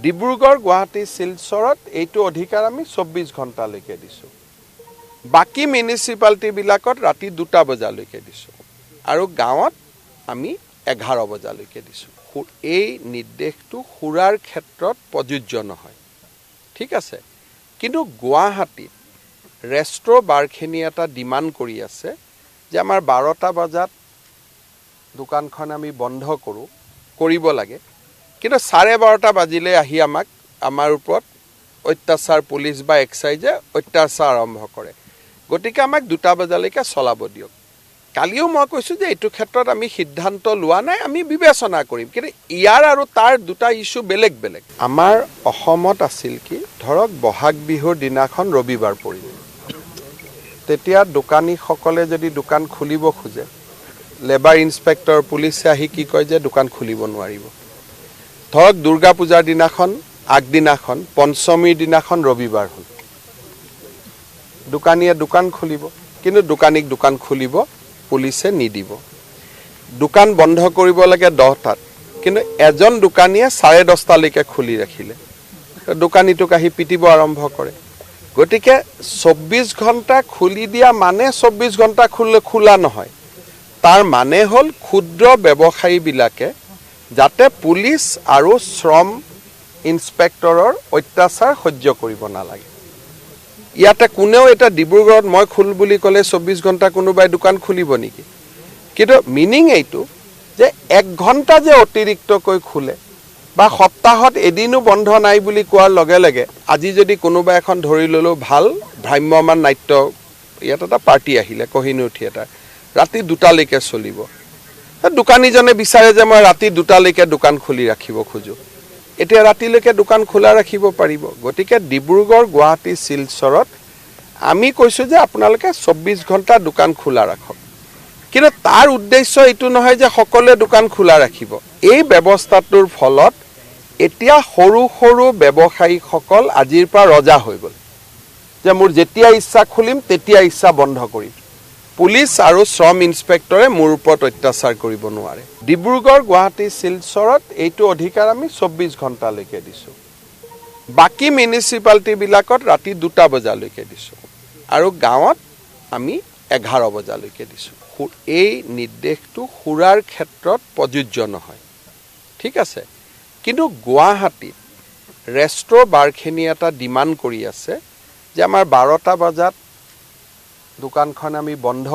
ডিব্ৰুগড় গুৱাহাটী শিলচৰত এইটো অধিকাৰ আমি 24 ঘণ্টালৈকে দিছোঁ। বাকী মিউনিচিপালিটিবিলাকত ৰাতি 2টা বজালৈকে দিছোঁ আৰু গাঁৱত আমি 11 বজালৈকে দিছোঁ। এই নিৰ্দেশটো সুৰাৰ ক্ষেত্ৰত প্ৰযোজ্য নহয়, ঠিক আছে। কিন্তু গুৱাহাটীত ৰেষ্ট্ৰ বাৰখিনি এটা ডিমাণ্ড কৰি আছে যে আমাৰ 12টা বজাত দোকানখন আমি বন্ধ কৰিব লাগে, কিন্তু 12:30 বাজিলে আহি আমাৰ ওপৰত অত্যাচাৰ পুলিচ বা এক্সাইজে অত্যাচাৰ আৰম্ভ কৰে। গতিকে আমাক 2টা বজালৈকে চলাব দিয়ক। কালিও মই কৈছোঁ যে এইটো ক্ষেত্ৰত আমি সিদ্ধান্ত লোৱা নাই, আমি বিবেচনা কৰিম, কিন্তু ইয়াৰ আৰু তাৰ 2টা ইস্যু বেলেগ বেলেগ। আমাৰ অসমত আছিল কি, ধৰক বহাগ বিহুৰ দিনাখন ৰবিবাৰ পৰিল, তেতিয়া দোকানীসকলে যদি দোকান খুলিব খোজে, লেবাৰ ইনস্পেক্টৰ পুলিচে আহি কি কয় যে দোকান খুলিব নোৱাৰিব। ধৰক দুৰ্গা পূজাৰ দিনাখন আগদিনাখন পঞ্চমীৰ দিনাখন ৰবিবাৰ হ'ল, দোকানীয়ে দোকান খুলিব, কিন্তু দোকানীক দোকান খুলিব পুলিচে নিদিব। দোকান বন্ধ কৰিব লাগে 10টাত, কিন্তু এজন দোকানীয়ে 10:30টালৈকে খুলি ৰাখিলে, দোকানীটোক আহি পিটিব আৰম্ভ কৰে। গতিকে 24 ঘণ্টা খুলি দিয়া মানে 24 ঘণ্টা খোলা নহয়, তাৰ মানে হ'ল ক্ষুদ্ৰ ব্যৱসায়ীবিলাকে যাতে পুলিচ আৰু শ্ৰম ইনস্পেক্টৰৰ অত্যাচাৰ সহ্য কৰিব নালাগে। ইয়াতে কোনেও এটা ডিব্ৰুগড়ত মই খোল বুলি ক'লে 24 ঘণ্টা কোনোবাই দোকান খুলিব নেকি? কিন্তু মিনিং এইটো যে 1 ঘণ্টা যে অতিৰিক্তকৈ খোলে বা সপ্তাহত এদিনো বন্ধ নাই বুলি কোৱাৰ লগে লগে, আজি যদি কোনোবা এখন ধৰি ল'লেও ভাল ভ্ৰাম্যমান নাট্য, ইয়াত এটা পাৰ্টি আহিলে কহিনুৰ থিয়েটাৰ, ৰাতি 2টালৈকে চলিব। দোকানীজনে বিচাৰে যে মই ৰাতি 2টালৈকে দোকান খুলি ৰাখিব খোজোঁ, এতিয়া ৰাতিলৈকে দোকান খোলা ৰাখিব পাৰিব। গতিকে ডিব্ৰুগড় গুৱাহাটী শিলচৰত আমি কৈছোঁ যে আপোনালোকে 24 ঘণ্টা দোকান খোলা ৰাখক, কিন্তু তাৰ উদ্দেশ্য এইটো নহয় যে সকলোৱে দোকান খোলা ৰাখিব। এই ব্যৱস্থাটোৰ ফলত এতিয়া সৰু সৰু ব্যৱসায়ীসকল আজিৰ পৰা ৰজা হৈ গ'ল যে মোৰ যেতিয়া ইচ্ছা খুলিম তেতিয়া ইচ্ছা বন্ধ কৰিম, পুলিচ আৰু শ্ৰম ইনস্পেক্টৰে মোৰ ওপৰত অত্যাচাৰ কৰিব নোৱাৰে। ডিব্ৰুগড় গুৱাহাটী শিলচৰত এইটো অধিকাৰ আমি 24 ঘণ্টালৈকে দিছোঁ। বাকী মিউনিচিপালিটিবিলাকত ৰাতি 2টা বজালৈকে দিছোঁ আৰু গাঁৱত আমি 11 বজালৈকে দিছোঁ। এই নিৰ্দেশটো সুৰাৰ ক্ষেত্ৰত প্ৰযোজ্য নহয়, ঠিক আছে। কিন্তু গুৱাহাটীত ৰেষ্ট্ৰ বাৰখিনি এটা ডিমাণ্ড কৰি আছে যে আমাৰ 12টা বজাত দোকানখন আমি বন্ধ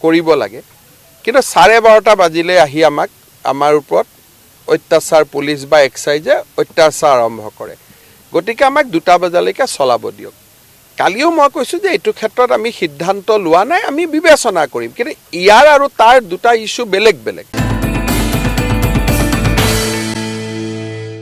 কৰিব লাগে, কিন্তু 12:30 বাজিলে আহি আমাৰ ওপৰত অত্যাচাৰ পুলিচ বা এক্সাইজে অত্যাচাৰ আৰম্ভ কৰে। গতিকে আমাক 2টা বজালৈকে চলাব দিয়ক। কালিও মই কৈছোঁ যে এইটো ক্ষেত্ৰত আমি সিদ্ধান্ত লোৱা নাই, আমি বিবেচনা কৰিম, কিন্তু ইয়াৰ আৰু তাৰ 2টা ইস্যু বেলেগ বেলেগ।